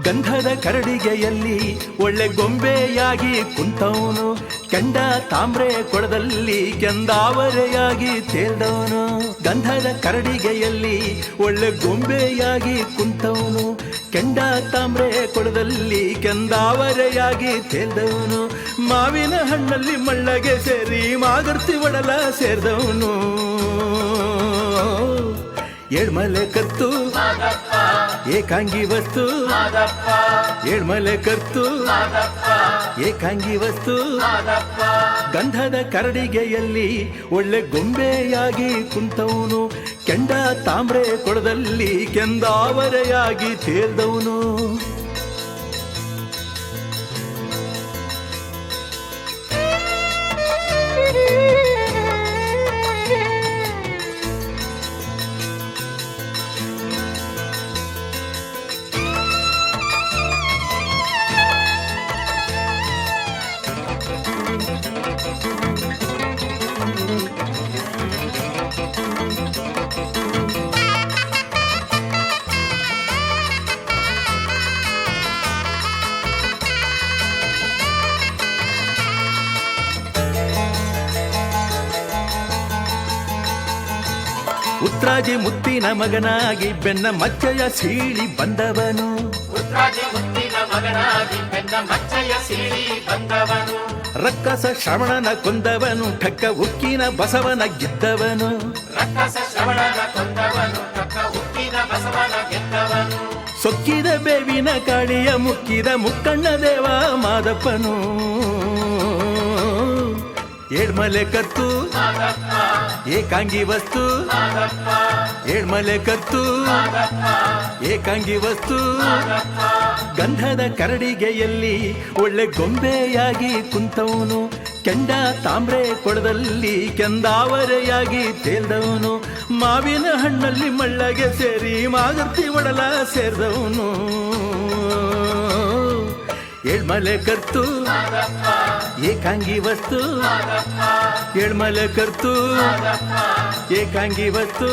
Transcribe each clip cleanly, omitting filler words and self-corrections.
ಗಂಧದ ಕರಡಿಗೆಯಲ್ಲಿ ಒಳ್ಳೆ ಗೊಂಬೆಯಾಗಿ ಕುಂತವನು, ಕೆಂಡ ತಾಮ್ರೆ ಕೊಳದಲ್ಲಿ ಕೆಂದಾವರೆಯಾಗಿ ತೇಲ್ದವನು. ಗಂಧದ ಕರಡಿಗೆಯಲ್ಲಿ ಒಳ್ಳೆ ಗೊಂಬೆಯಾಗಿ ಕುಂತವನು, ಕೆಂಡ ತಾಮ್ರೆ ಕೊಳದಲ್ಲಿ ಕೆಂದಾವರೆಯಾಗಿ ತೇಲ್ದವನು. ಮಾವಿನ ಹಣ್ಣಲ್ಲಿ ಮಳ್ಳಗೆ ಸೇರಿ ಮಾಗರ್ತಿ ಒಡಲ ಸೇರಿದವನು. ಏಳ್ಮಲೆ ಕತ್ತು ಏಕಾಂಗಿ ವಸ್ತು, ಏಳ್ಮಲೆ ಕತ್ತು ಏಕಾಂಗಿ ವಸ್ತು. ಗಂಧದ ಕರಡಿಗೆಯಲ್ಲಿ ಒಳ್ಳೆ ಗೊಂಬೆಯಾಗಿ ಕುಂತವನು, ಕೆಂಡ ತಾಮ್ರೆ ಕೊಳದಲ್ಲಿ ಕೆಂದಾವರೆಯಾಗಿ ತೇಲ್ದವನು. ಉತ್ರಾಜಿ ಮುತ್ತಿನ ಮಗನಾಗಿ ಬೆನ್ನ ಮಚ್ಚಯ ಸೀಳಿ ಬಂದವನು, ರಕ್ಕಸ ಶ್ರವಣನ ಕೊಂದವನು, ಠಕ್ಕ ಉಕ್ಕಿನ ಬಸವನ ಗೆದ್ದವನು. ಸೊಕ್ಕಿದ ಬೇವಿನ ಕಾಳಿಯ ಮುಕ್ಕಿದ ಮುಕ್ಕಣ್ಣ ದೇವ ಮಾದಪ್ಪನು. ಏಳ್ಮಲೆ ಕತ್ತು ಏಕಾಂಗಿ ವಸ್ತು, ಏಳ್ಮಲೆ ಕತ್ತು ಏಕಾಂಗಿ ವಸ್ತು. ಗಂಧದ ಕರಡಿಗೆಯಲ್ಲಿ ಒಳ್ಳೆ ಗೊಂಬೆಯಾಗಿ ಕುಂತವನು, ಕೆಂಡ ತಾಮ್ರೆ ಕೊಳದಲ್ಲಿ ಕೆಂದಾವರೆಯಾಗಿ ತೇಲ್ದವನು. ಮಾವಿನ ಹಣ್ಣಲ್ಲಿ ಮಳ್ಳಗೆ ಸೇರಿ ಮಾಗರ್ತಿ ಒಡಲ ಸೇರಿದವನು. ಏಳ್ಮಲೆ ಕತ್ತು ಏಕಾಂಗಿ ವಸ್ತು, ಏಳ್ಮಲೆ ಕತ್ತು ಏಕಾಂಗಿ ವಸ್ತು.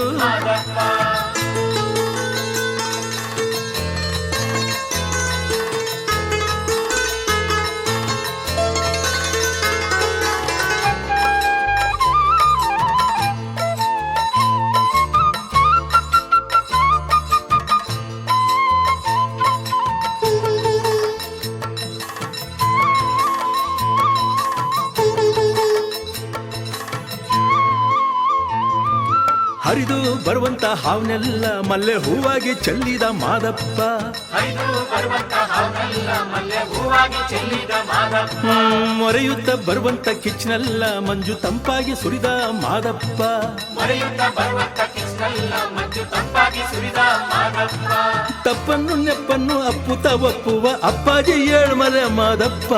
ಹರಿದು ಬರುವಂತ ಹಾವನೆಲ್ಲ ಮಲ್ಲೆ ಹೂವಾಗಿ ಚೆಲ್ಲಿದ ಮಾದಪ್ಪ, ಮೊರೆಯುತ್ತ ಬರುವಂತ ಕಿಚ್ಚನೆಲ್ಲ ಮಂಜು ತಂಪಾಗಿ ಸುರಿದ ಮಾದಪ್ಪ. ತಪ್ಪನ್ನು ನೆಪ್ಪನ್ನು ಅಪ್ಪುತ ಒಪ್ಪುವ ಅಪ್ಪಾಜಿ ಏಳ್ಮಲೆ ಮಾದಪ್ಪ.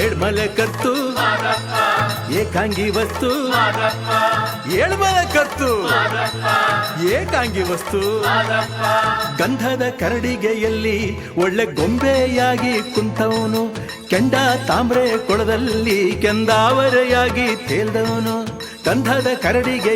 ಏಳ್ಮಲೆ ಕತ್ತು ಏಕಾಂಗಿ ವಸ್ತು, ಏಳ್ಮಲೆ ಕತ್ತು ಏಕಾಂಗಿ ವಸ್ತು. ಗಂಧದ ಕರಡಿಗೆಯಲ್ಲಿ ಒಳ್ಳೆ ಗೊಂಬೆಯಾಗಿ ಕುಂತವನು, ಕೆಂಡ ತಾಮ್ರೆ ಕೊಳದಲ್ಲಿ ಕೆಂದಾವರೆಯಾಗಿ ತೇಲ್ದವನು. ಗಂಧದ ಕರಡಿಗೆಯಲ್ಲಿ